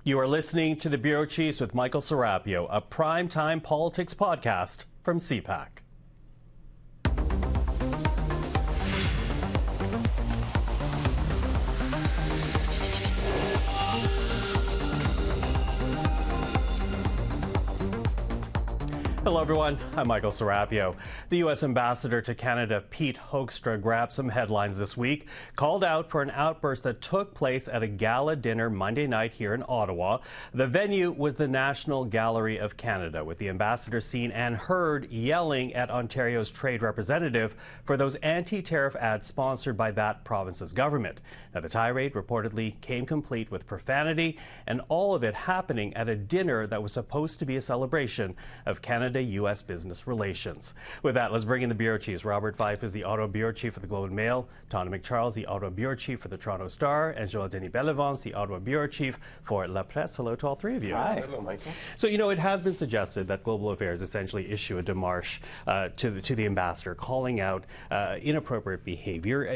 You are listening to the Bureau Chiefs with Michael Serapio, a primetime politics podcast from CPAC. Hello everyone, I'm Michael Serapio. The U.S. Ambassador to Canada, Pete Hoekstra, grabbed some headlines this week, called out for an outburst that took place at a gala dinner Monday night here in Ottawa. The venue was the National Gallery of Canada, with the ambassador seen and heard yelling at Ontario's trade representative for those anti-tariff ads sponsored by that province's government. Now, the tirade reportedly came complete with profanity, and all of it happening at a dinner that was supposed to be a celebration of Canada-U.S. business relations. With that, let's bring in the Bureau Chiefs. Robert Fife is the Ottawa Bureau Chief for the Globe and Mail, Tonda MacCharles, the Ottawa Bureau Chief for the Toronto Star, and Joël-Denis Bellavance, the Ottawa Bureau Chief for La Presse. Hello to all three of you. Hi. Hello, Michael. So, you know, it has been suggested that Global Affairs essentially issue a démarche to the ambassador calling out inappropriate behavior.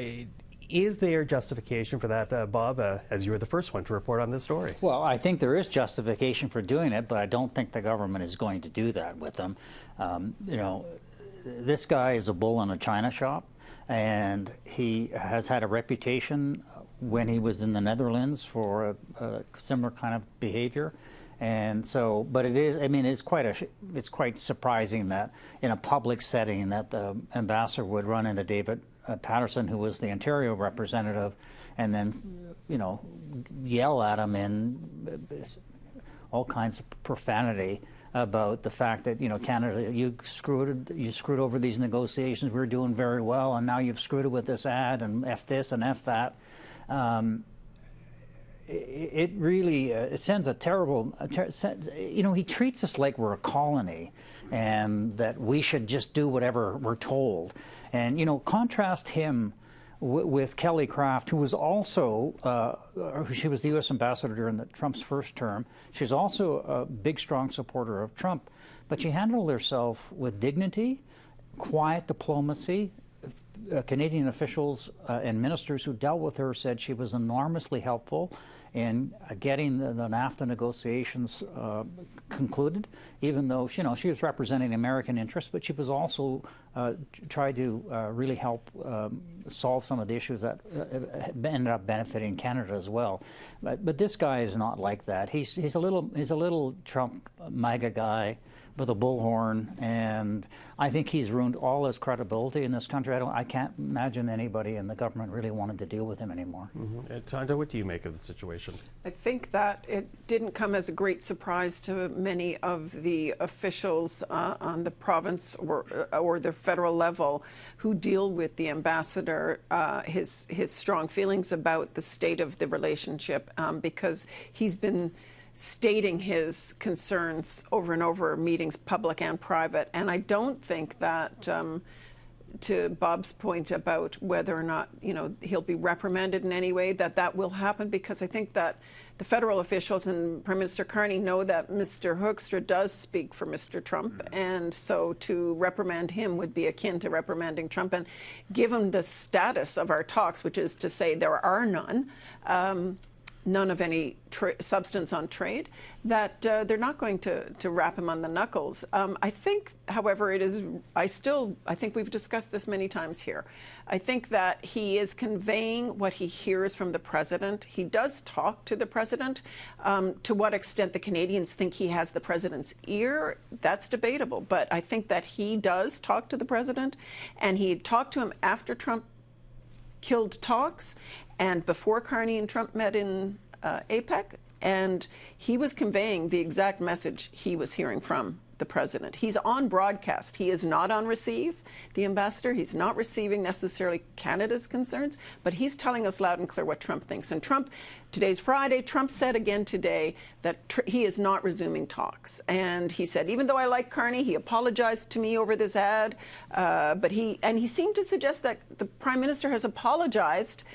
Is there justification for that, Bob, as you were the first one to report on this story? Well, I think there is justification for doing it, but I don't think the government is going to do that with them. You know, this guy is a bull in a china shop, and he has had a reputation when he was in the Netherlands for a similar kind of behavior. And so, but it is, I mean, it's quite surprising that in a public setting that the ambassador would run into David Paterson, who was the Ontario representative, and then, you know, yell at him in all kinds of profanity about the fact that, you know, Canada, you screwed over these negotiations. We were doing very well, and now you've screwed it with this ad, and F this and F that. It really it sends a terrible, you know, he treats us like we're a colony and that we should just do whatever we're told. And, you know, contrast him with Kelly Craft, who was also, she was the U.S. ambassador during Trump's first term. She's also a big, strong supporter of Trump. But she handled herself with dignity, quiet diplomacy. Canadian officials and ministers who dealt with her said she was enormously helpful in getting the NAFTA negotiations concluded, even though, you know, she was representing American interests, but she was also tried to really help solve some of the issues that ended up benefiting Canada as well. But this guy is not like that. He's a little Trump MAGA guy with a bullhorn, and I think he's ruined all his credibility in this country. I can't imagine anybody in the government really wanted to deal with him anymore. Mm-hmm. Tonda, what do you make of the situation? I think that it didn't come as a great surprise to many of the officials on the province or the federal level who deal with the ambassador, his strong feelings about the state of the relationship, because he's been stating his concerns over and over, meetings public and private. And I don't think that, to Bob's point about whether or not, you know, he'll be reprimanded in any way, that will happen, because I think that the federal officials and Prime Minister Carney know that Mr. Hoekstra does speak for Mr. Trump, and so to reprimand him would be akin to reprimanding Trump. And given the status of our talks, which is to say there are none, none of any substance on trade, that they're not going to rap him on the knuckles. I think, however, I think we've discussed this many times here. I think that he is conveying what he hears from the president. He does talk to the president. To what extent the Canadians think he has the president's ear, that's debatable. But I think that he does talk to the president, and he talked to him after Trump killed talks and before Carney and Trump met in APEC, and he was conveying the exact message he was hearing from the president. He's on broadcast. He is not on receive, the ambassador. He's not receiving necessarily Canada's concerns, but he's telling us loud and clear what Trump thinks. And Trump, today's Friday, Trump said again today that he is not resuming talks. And he said, even though I like Carney, he apologized to me over this ad, but he seemed to suggest that the Prime Minister has apologized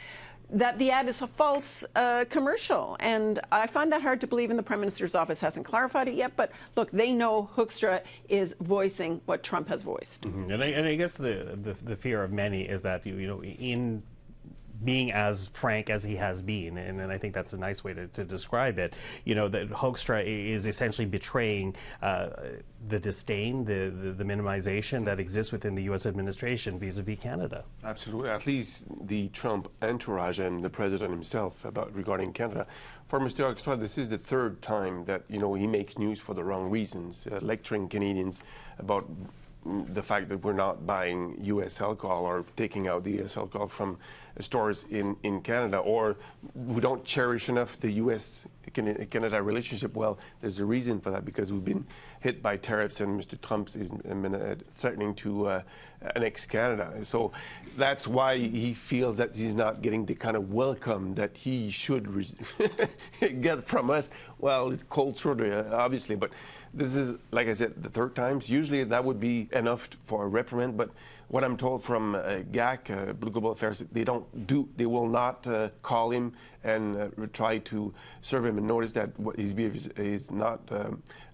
that the ad is a false commercial. And I find that hard to believe, and the Prime Minister's office hasn't clarified it yet. But look, they know Hoekstra is voicing what Trump has voiced. Mm-hmm. And I guess the fear of many is that, you know, in being as frank as he has been, and I think that's a nice way to describe it. You know, that Hoekstra is essentially betraying the disdain, the minimization that exists within the U.S. administration vis-a-vis Canada. Absolutely, at least the Trump entourage and the president himself regarding Canada. For Mr. Hoekstra, this is the third time that, you know, he makes news for the wrong reasons, lecturing Canadians about the fact that we're not buying U.S. alcohol or taking out the U.S. alcohol from stores in Canada, or we don't cherish enough the U.S.-Canada relationship. Well, there's a reason for that, because we've been hit by tariffs and Mr. Trump is threatening to annex Canada. So that's why he feels that he's not getting the kind of welcome that he should get from us. Well, it's cold shoulder, obviously, but this is, like I said, the third time. Usually that would be enough for a reprimand, but what I'm told from GAC, Blue Global Affairs, they will not call him and try to serve him a notice that what his behavior is not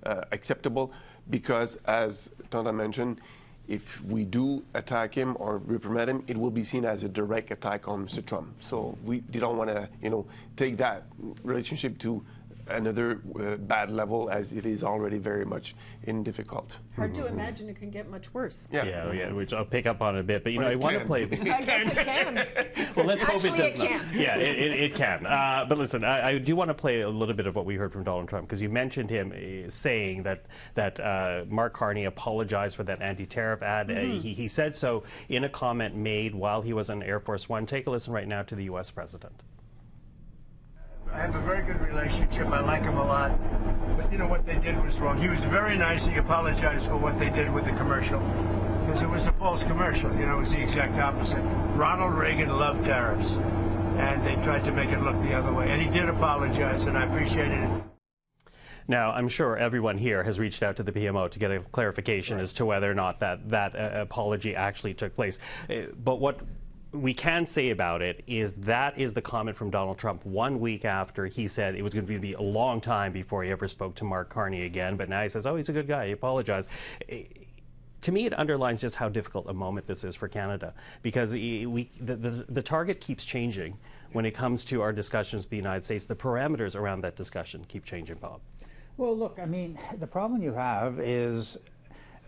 acceptable, because, as Tonda mentioned, if we do attack him or reprimand him, it will be seen as a direct attack on Mr. Trump. So they don't want to, you know, take that relationship to another bad level, as it is already very much difficult. Hard to imagine it can get much worse. Yeah, which I'll pick up on a bit. But, you know, I want to play... I guess it can. Well, let's hope it does not. Can. Yeah, it can. But listen, I do want to play a little bit of what we heard from Donald Trump, because you mentioned him saying that Mark Carney apologized for that anti-tariff ad. He said so in a comment made while he was on Air Force One. Take a listen right now to the U.S. president. I have a very good relationship. I like him a lot. But you know what they did was wrong. He was very nice. He apologized for what they did with the commercial, because it was a false commercial. You know, it was the exact opposite. Ronald Reagan loved tariffs, and they tried to make it look the other way. And he did apologize, and I appreciated it. Now, I'm sure everyone here has reached out to the PMO to get a clarification as to whether or not that apology actually took place. But what we can say about it is that is the comment from Donald Trump 1 week after he said it was going to be a long time before he ever spoke to Mark Carney again. But now he says, oh, he's a good guy. He apologized. To me, it underlines just how difficult a moment this is for Canada, because the target keeps changing when it comes to our discussions with the United States. The parameters around that discussion keep changing, Bob. Well, look, I mean, the problem you have is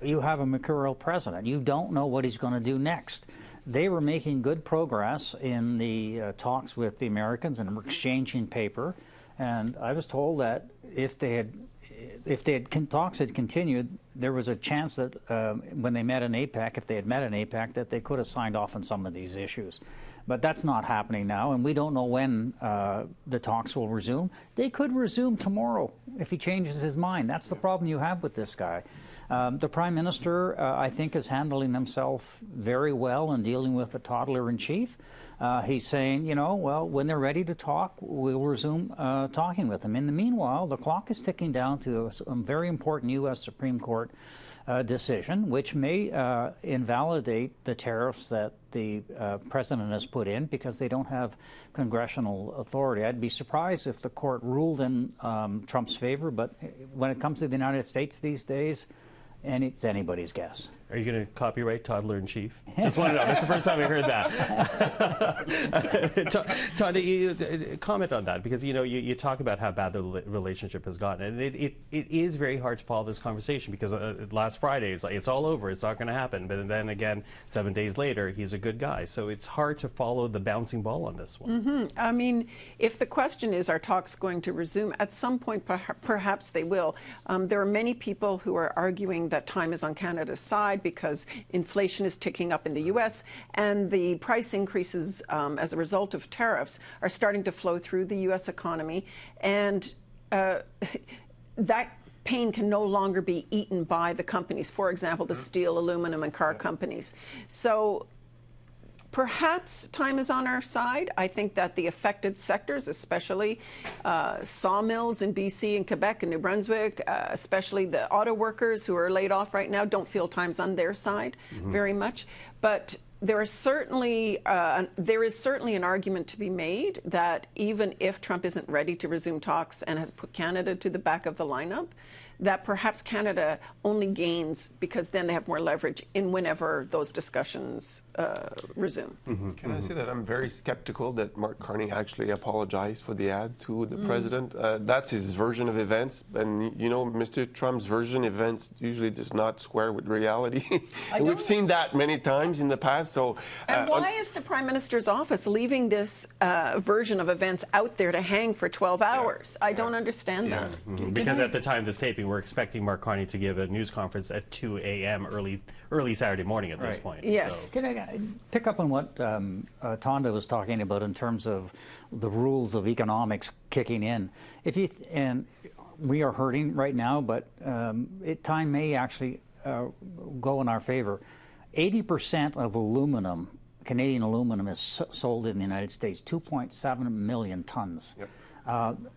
you have a mercurial president. You don't know what he's going to do next. They were making good progress in the talks with the Americans and were exchanging paper. And I was told that if talks had continued, there was a chance that when they met in APAC, if they had met in APAC, that they could have signed off on some of these issues. But that's not happening now, and we don't know when the talks will resume. They could resume tomorrow if he changes his mind. That's the problem you have with this guy. The Prime Minister, I think, is handling himself very well in dealing with the toddler-in-chief. He's saying, you know, well, when they're ready to talk, we'll resume talking with them. In the meanwhile, the clock is ticking down to a very important U.S. Supreme Court decision, which may invalidate the tariffs that the president has put in, because they don't have congressional authority. I'd be surprised if the court ruled in Trump's favor, but when it comes to the United States these days, and it's anybody's guess. Are you going to copyright toddler-in-chief? Just want to know. That's the first time I heard that. Todd, comment on that, because, you know, you talk about how bad the relationship has gotten. And it is very hard to follow this conversation, because last Friday, it's all over. It's not going to happen. But then again, 7 days later, he's a good guy. So it's hard to follow the bouncing ball on this one. I mean, if the question is, are talks going to resume? At some point, perhaps they will. There are many people who are arguing that time is on Canada's side, because inflation is ticking up in the U.S. and the price increases as a result of tariffs are starting to flow through the U.S. economy. And that pain can no longer be eaten by the companies, for example, the steel, aluminum, and car companies. So perhaps time is on our side. I think that the affected sectors, especially sawmills in BC and Quebec and New Brunswick, especially the auto workers who are laid off right now, don't feel time's on their side very much. But there is certainly an argument to be made that even if Trump isn't ready to resume talks and has put Canada to the back of the lineup, that perhaps Canada only gains because then they have more leverage in whenever those discussions resume. Can I say that I'm very skeptical that Mark Carney actually apologized for the ad to the president? That's his version of events, and you know, Mr. Trump's version of events usually does not square with reality. And we've seen that many times in the past. So, and why is the Prime Minister's office leaving this version of events out there to hang for 12 hours? I don't understand that. Because at the time of this taping, we're expecting Mark Carney to give a news conference at 2 a.m. early Saturday morning at this point. Yes. So. Can I pick up on what Tonda was talking about in terms of the rules of economics kicking in? And we are hurting right now, but time may actually go in our favor. 80% of aluminum, Canadian aluminum, is sold in the United States, 2.7 million tons. Yep.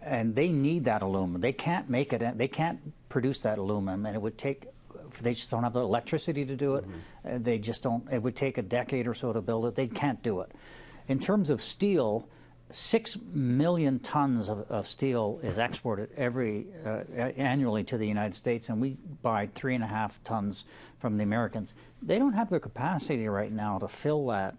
And they need that aluminum. They can't make it. They can't produce that aluminum, and it would take. They just don't have the electricity to do it. They just don't. It would take a decade or so to build it. They can't do it. In terms of steel, 6 million tons of steel is exported annually to the United States, and we buy 3.5 tons from the Americans. They don't have the capacity right now to fill that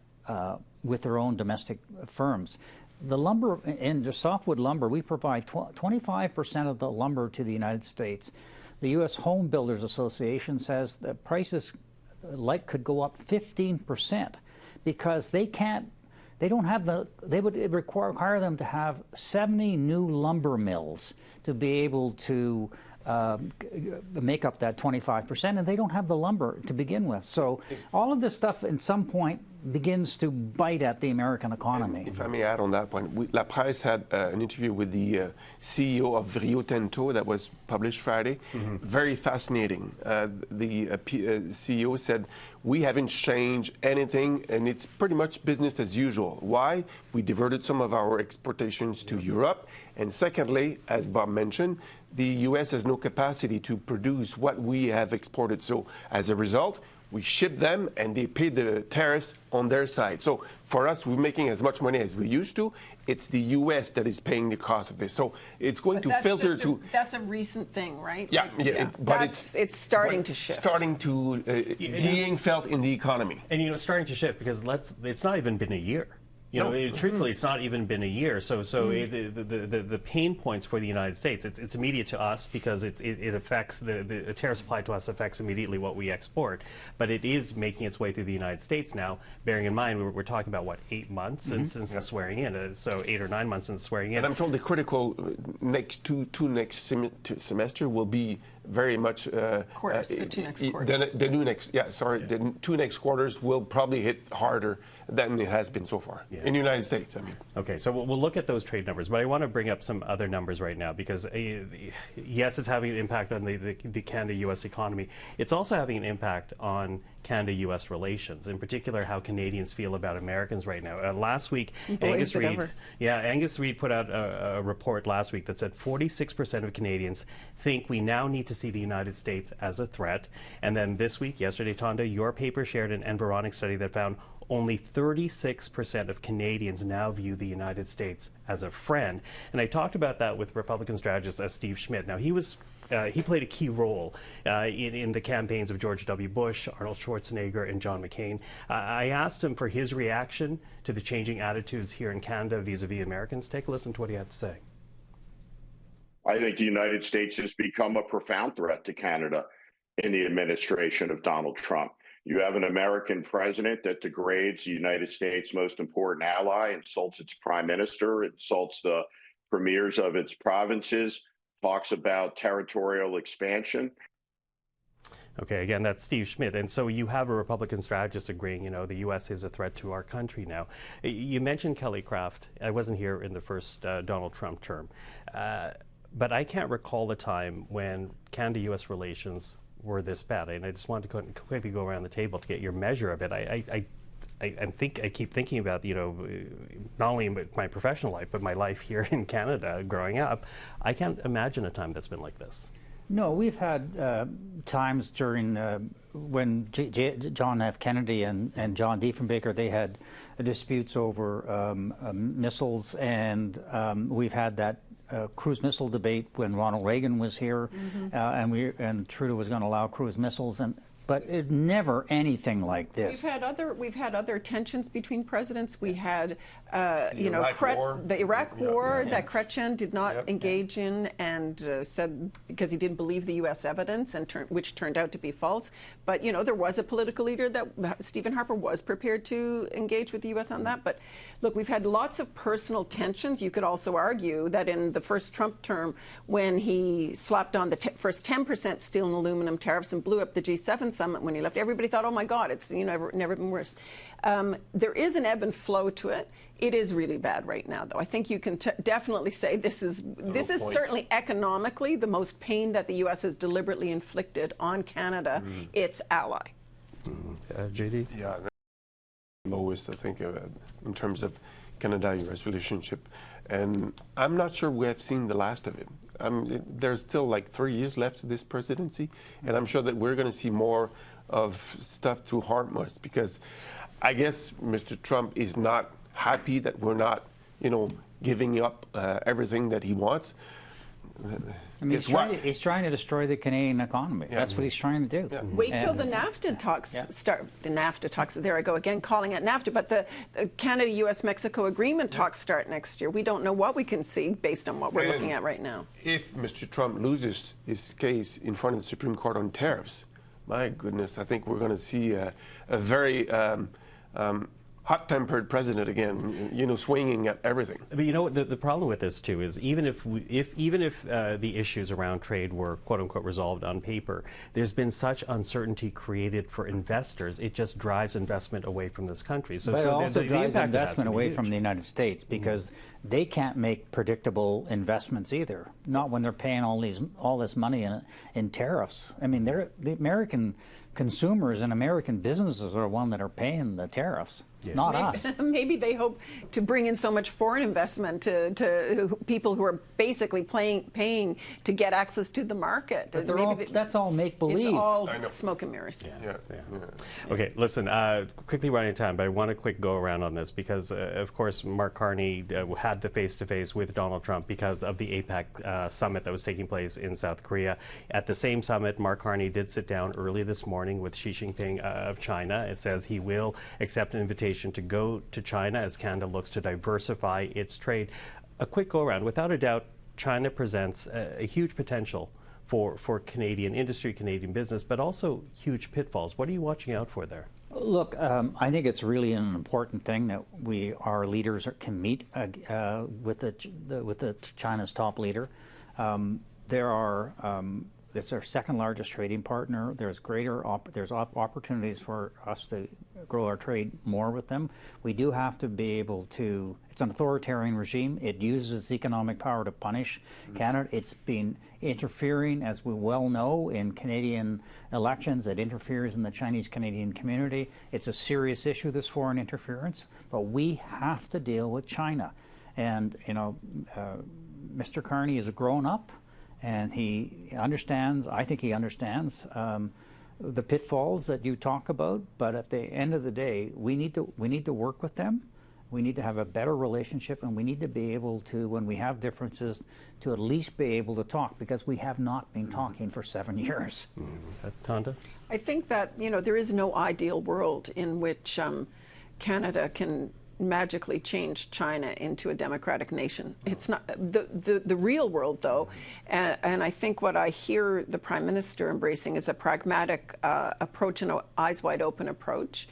with their own domestic firms. The lumber, in the softwood lumber, we provide 25% of the lumber to the United States. The U.S. Home Builders Association says that prices could go up 15% because they don't have it would require them to have 70 new lumber mills to be able to make up that 25%, and they don't have the lumber to begin with. So all of this stuff at some point begins to bite at the American economy. If I may add on that point, La Presse had an interview with the CEO of Rio Tinto that was published Friday. Very fascinating. The CEO said, we haven't changed anything, and it's pretty much business as usual. Why? We diverted some of our exportations to Europe. And secondly, as Bob mentioned, the U.S. has no capacity to produce what we have exported. So as a result, we ship them and they pay the tariffs on their side. So for us, we're making as much money as we used to. It's the U.S. that is paying the cost of this. So it's going to filter to... That's a recent thing, right? Yeah. But it's starting to shift. Starting to being felt in the economy. And, you know, starting to shift because it's not even been a year. You know, truthfully, it's not even been a year. So the pain points for the United States, it's immediate to us because it affects the tariffs applied to us affects immediately what we export. But it is making its way through the United States now. Bearing in mind, we're talking about what, 8 months since the swearing in. So 8 or 9 months since swearing in. And I'm told the critical next semester will be very much quarters, the 2 next quarters. The 2 next quarters will probably hit harder than it has been so far in the United States. I mean. Okay, so we'll look at those trade numbers, but I want to bring up some other numbers right now because yes, it's having an impact on the Canada-U.S. economy. It's also having an impact on Canada-U.S. relations, in particular how Canadians feel about Americans right now. Last week, Angus Reid put out a report last week that said 46% of Canadians think we now need to see the United States as a threat. And then this week, yesterday, Tonda, your paper shared an Environic study that found only 36% of Canadians now view the United States as a friend. And I talked about that with Republican strategist Steve Schmidt. Now, he played a key role in the campaigns of George W. Bush, Arnold Schwarzenegger, and John McCain. I asked him for his reaction to the changing attitudes here in Canada vis-a-vis Americans. Take a listen to what he had to say. I think the United States has become a profound threat to Canada in the administration of Donald Trump. You have an American president that degrades the United States' most important ally, insults its prime minister, insults the premiers of its provinces, talks about territorial expansion. Okay, again, that's Steve Schmidt. And so you have a Republican strategist agreeing, you know, the U.S. is a threat to our country now. You mentioned Kelly Craft. I wasn't here in the first Donald Trump term. But I can't recall the time when Canada-U.S. relations were this bad. And I just wanted to quickly go around the table to get your measure of it. I keep thinking about, you know, not only my professional life, but my life here in Canada growing up. I can't imagine a time that's been like this. No, we've had times during when John F. Kennedy and John Diefenbaker, they had disputes over missiles, and we've had that cruise missile debate when Ronald Reagan was here, and Trudeau was going to allow cruise missiles, but it never anything like this. We've had other tensions between presidents. We had the Iraq War that Chrétien did not engage in, and said because he didn't believe the U.S. evidence, and which turned out to be false. But there was a political leader that Stephen Harper was prepared to engage with the U.S. on that. But look, we've had lots of personal tensions. You could also argue that in the first Trump term, when he slapped on the first 10% steel and aluminum tariffs and blew up the G7 summit when he left, everybody thought, oh my God, it's never been worse. There is an ebb and flow to it. It is really bad right now, though. I think you can definitely say this is certainly economically the most pain that the U.S. has deliberately inflicted on Canada, its ally. JD? Yeah, lowest, I think, in terms of Canada-U.S. relationship. And I'm not sure we have seen the last of it. There's still like 3 years left to this presidency, and I'm sure that we're going to see more of stuff to harm us, because I guess Mr. Trump is not happy that we're not, giving up everything that he wants. He's trying to destroy the Canadian economy. That's what he's trying to do. Yeah. Wait till the NAFTA talks start. The NAFTA talks, there I go again, calling it NAFTA, but the Canada-U.S.-Mexico agreement talks start next year. We don't know what we can see based on what we're looking at right now. If Mr. Trump loses his case in front of the Supreme Court on tariffs, my goodness, I think we're going to see a very hot-tempered president again, swinging at everything. But the problem with this too is even if the issues around trade were quote unquote resolved on paper, there's been such uncertainty created for investors. It just drives investment away from this country. But it also drives investment away from the United States, because they can't make predictable investments either. Not when they're paying all this money in tariffs. I mean, the American consumers and American businesses are the ones that are paying the tariffs, not us. Maybe they hope to bring in so much foreign investment to people who are basically paying to get access to the market. But that's all make-believe. It's all smoke and mirrors. Yeah. Okay, listen, quickly running out of time, but I want a quick go around on this because, of course, Mark Carney had the face-to-face with Donald Trump because of the APEC summit that was taking place in South Korea. At the same summit, Mark Carney did sit down early this morning with Xi Jinping of China. It says he will accept an invitation to go to China as Canada looks to diversify its trade. A quick go-around. Without a doubt, China presents a huge potential for Canadian industry, Canadian business, but also huge pitfalls. What are you watching out for there? Look, I think it's really an important thing that our leaders can meet with China's top leader. It's our second largest trading partner. There's opportunities for us to grow our trade more with them. We do have to be able to. It's an authoritarian regime. It uses economic power to punish Canada. It's been interfering, as we well know, in Canadian elections. It interferes in the Chinese-Canadian community. It's a serious issue, this foreign interference. But we have to deal with China. And Mr. Carney is a grown-up. And he understands, I think he understands the pitfalls that you talk about. But at the end of the day, we need to work with them. We need to have a better relationship, and we need to be able to, when we have differences, to at least be able to talk, because we have not been talking for 7 years. Tonda? I think that there is no ideal world in which Canada can magically change China into a democratic nation. It's not the real world, though, and I think what I hear the Prime Minister embracing is a pragmatic approach and an eyes wide open approach.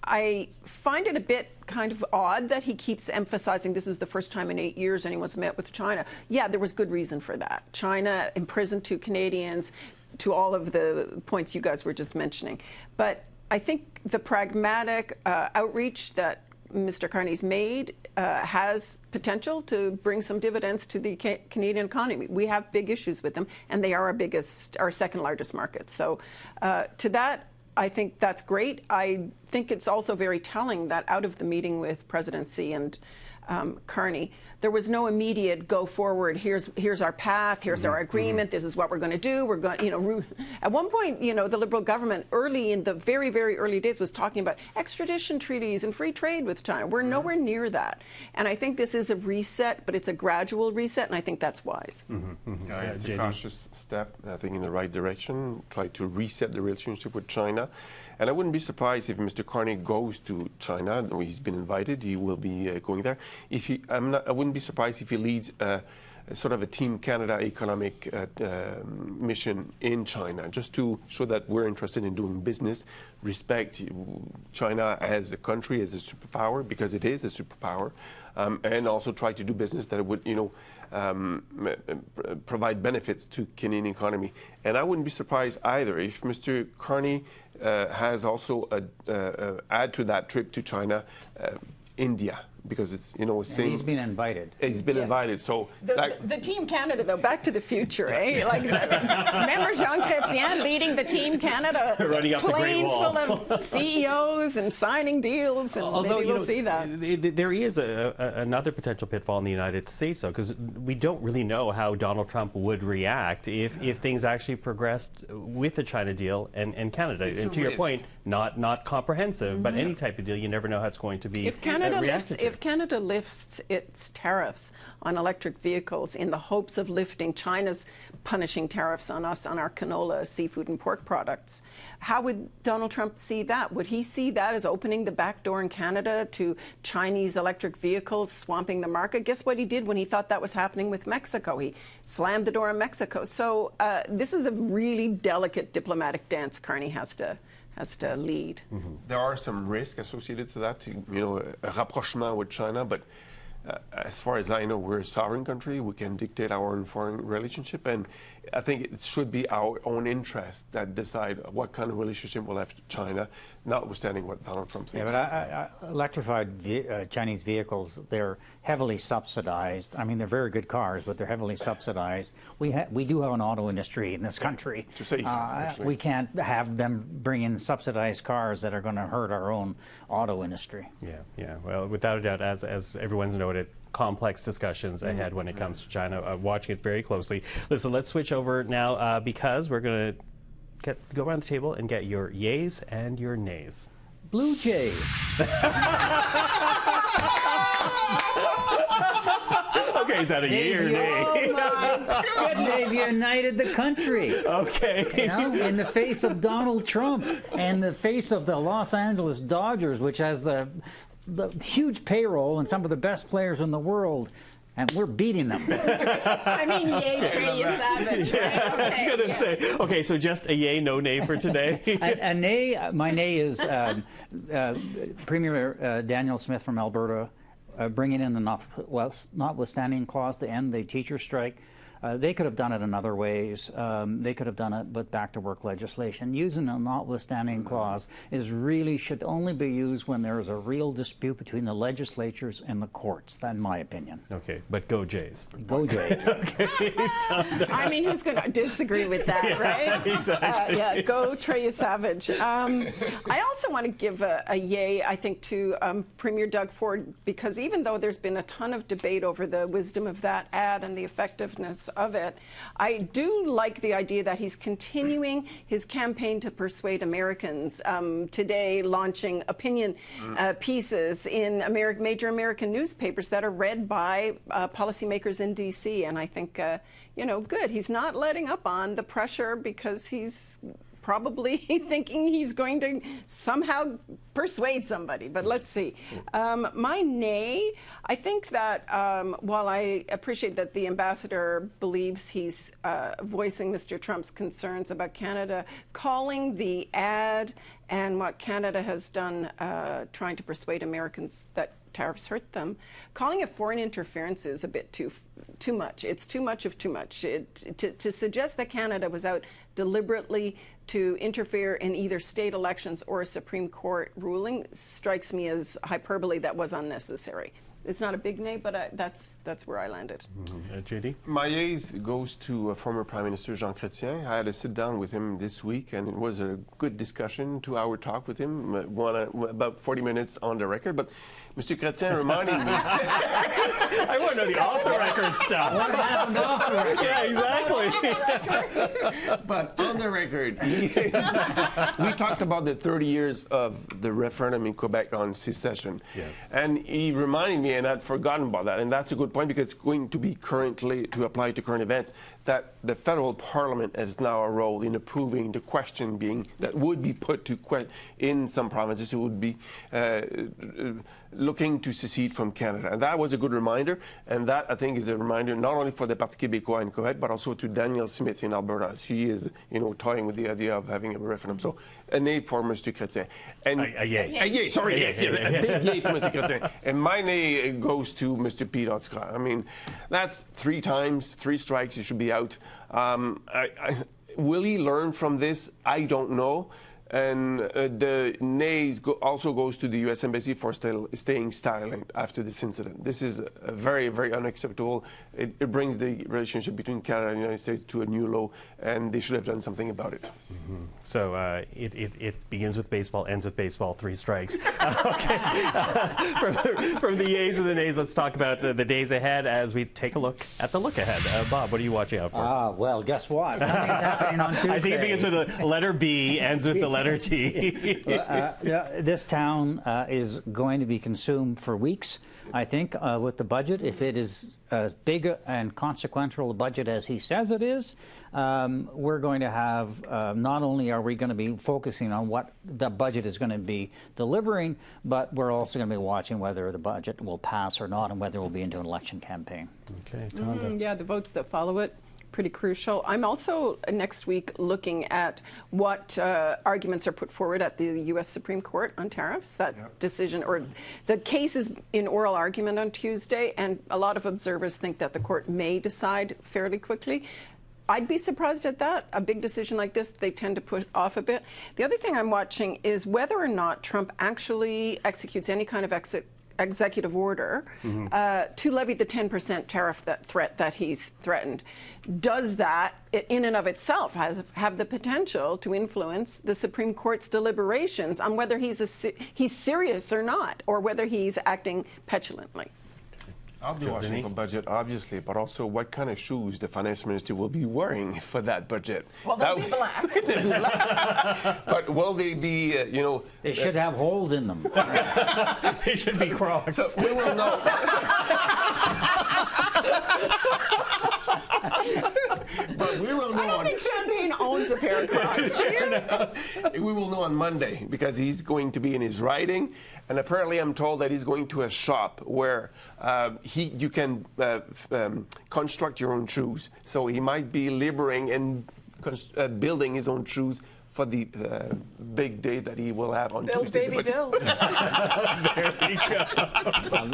I find it a bit kind of odd that he keeps emphasizing this is the first time in 8 years anyone's met with China. Yeah, there was good reason for that. China imprisoned 2 Canadians, to all of the points you guys were just mentioning. But I think the pragmatic outreach that Mr. Carney's made has potential to bring some dividends to the Canadian economy. We have big issues with them, and they are our second largest market. So to that, I think that's great. I think it's also very telling that out of the meeting with President Xi and Carney, there was no immediate go forward. Here's our path. Here's our agreement. This is what we're going to do. We're going, at one point, the Liberal government early in the very, very early days was talking about extradition treaties and free trade with China. We're nowhere near that. And I think this is a reset, but it's a gradual reset, and I think that's wise. It's a cautious step, I think, in the right direction, try to reset the relationship with China. And I wouldn't be surprised if Mr. Carney goes to China. He's been invited. He will be going there. I wouldn't be surprised if he leads sort of a Team Canada economic mission in China, just to show that we're interested in doing business, respect China as a country, as a superpower, because it is a superpower, and also try to do business that would, provide benefits to Canadian economy. And I wouldn't be surprised either if Mr. Carney has also add to that trip to China, India, because it's he's been invited. He's been invited. So the Team Canada, though, back to the future, eh? Like remember Jean Chrétien leading the Team Canada, running up the Great Wall, full of CEOs and signing deals, and although maybe we'll see that. There is another potential pitfall in the United States, though, because we don't really know how Donald Trump would react if things actually progressed with the China deal and Canada. And to your point, not comprehensive, but any type of deal, you never know how it's going to be. If Canada lifts its tariffs on electric vehicles in the hopes of lifting China's punishing tariffs on us on our canola, seafood, and pork products, how would Donald Trump see that? Would he see that as opening the back door in Canada to Chinese electric vehicles swamping the market? Guess what he did when he thought that was happening with Mexico? He slammed the door on Mexico. So this is a really delicate diplomatic dance Carney has to lead. There are some risks associated to that, a rapprochement with China, but as far as I know, we're a sovereign country. We can dictate our own foreign relationship, and I think it should be our own interest that decide what kind of relationship we'll have to China, notwithstanding what Donald Trump thinks. Yeah, but electrified Chinese vehicles, they're heavily subsidized. I mean, they're very good cars, but they're heavily subsidized. We do have an auto industry in this country. To say, we can't have them bring in subsidized cars that are going to hurt our own auto industry. Yeah. Well, without a doubt, as everyone's noted, complex discussions ahead when it comes to China. Watching it very closely. Listen, let's switch over now because we're going to go around the table and get your yays and your nays. Blue Jays. Okay, is that a yay or nay? Oh my goodness. They've united the country. Okay. In the face of Donald Trump and the face of the Los Angeles Dodgers, which has the huge payroll and some of the best players in the world, and we're beating them. I mean, yay, Trey Savage. Yeah, right? I was going to say. Okay, so just a yay, no nay for today. A nay. My nay is Premier Daniel Smith from Alberta bringing in the notwithstanding clause to end the teacher strike. They could have done it in other ways. They could have done it with back-to-work legislation. Using a notwithstanding clause should only be used when there is a real dispute between the legislatures and the courts, in my opinion. Okay, but go Jays. Go Jays. Okay. I mean, who's going to disagree with that, right? Exactly. Go Trey Savage. I also want to give a yay, I think, to Premier Doug Ford, because even though there's been a ton of debate over the wisdom of that ad and the effectiveness of it, I do like the idea that he's continuing his campaign to persuade Americans. Today, launching opinion pieces in major American newspapers that are read by policymakers in D.C. And I think, good. He's not letting up on the pressure because he's probably thinking he's going to somehow persuade somebody, but let's see. My nay, I think that while I appreciate that the ambassador believes he's voicing Mr. Trump's concerns about Canada, calling the ad and what Canada has done trying to persuade Americans that tariffs hurt them, calling it foreign interference is a bit too much. It's too much of too much. To suggest that Canada was out deliberately to interfere in either state elections or a Supreme Court ruling strikes me as hyperbole that was unnecessary. It's not a big nay, but that's where I landed. JD? My yays goes to former Prime Minister Jean Chrétien. I had a sit down with him this week, and it was a good discussion, 2-hour talk with him, about 40 minutes on the record. But Mr. Chrétien reminding me. I want to know the off-the-record stuff. What happened off the record? Yeah, exactly. But on the record, we talked about the 30 years of the referendum in Quebec on secession. Yes. And he reminded me, and I'd forgotten about that, and that's a good point because it's going to be currently, to apply to current events, that the federal parliament has now a role in approving the question being, that would be put to in some provinces who would be looking to secede from Canada. And that was a good reminder, and that, I think, is a reminder not only for the Parti québécois in Quebec, but also to Danielle Smith in Alberta. She is, toying with the idea of having a referendum. So, an A for Mr. Chrétien. And a yay. A yay, sorry, yes, a big yay to Mr. Chrétien. And my nay goes to Mr. Pete Hoekstra. I mean, that's 3 times, 3 strikes, he should be out. Will he learn from this? I don't know. And the nays also goes to the U.S. Embassy for staying silent after this incident. This is very, very unacceptable. It brings the relationship between Canada and the United States to a new low, and they should have done something about it. Mm-hmm. So it begins with baseball, ends with baseball, 3 strikes. Okay. From the yays and the nays, let's talk about the days ahead as we take a look at the look ahead. Bob, what are you watching out for? Well, guess what? Something's happening on Tuesday. I think it begins with a letter B, ends with the letter T. This town is going to be consumed for weeks, I think, with the budget. If it is as big and consequential a budget as he says it is, we're going to have, not only are we going to be focusing on what the budget is going to be delivering, but we're also going to be watching whether the budget will pass or not and whether we'll be into an election campaign. Okay, Tonda. Yeah, the votes that follow it. Pretty crucial. I'm also next week looking at what arguments are put forward at the U.S. Supreme Court on tariffs. That decision, or the case is in oral argument on Tuesday, and a lot of observers think that the court may decide fairly quickly. I'd be surprised at that. A big decision like this, they tend to push off a bit. The other thing I'm watching is whether or not Trump actually executes any kind of executive order to levy the 10% tariff threat that he's threatened. Does that, in and of itself, have the potential to influence the Supreme Court's deliberations on whether he's serious or not, or whether he's acting petulantly? I'll be watching for budget, obviously, but also what kind of shoes the finance minister will be wearing for that budget. Well, they'll be black. They'll be black. But will they be, They should have holes in them. They should be Crocs. So we will know. But we will know. I don't think Champagne owns a pair of Crocs, do you? We will know on Monday because he's going to be in his riding, and apparently I'm told that he's going to a shop where you can construct your own shoes. So he might be laboring and building his own shoes for the big day that he will have on Tuesday. Baby Bill. There you go. On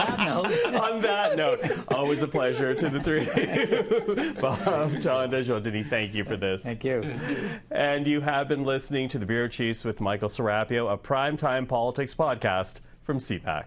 that note, always a pleasure to the 3 of you. Bob, Tonda, Joël-Denis, thank you for this. Thank you. And you have been listening to the Bureau Chiefs with Michael Serapio, a primetime politics podcast from CPAC.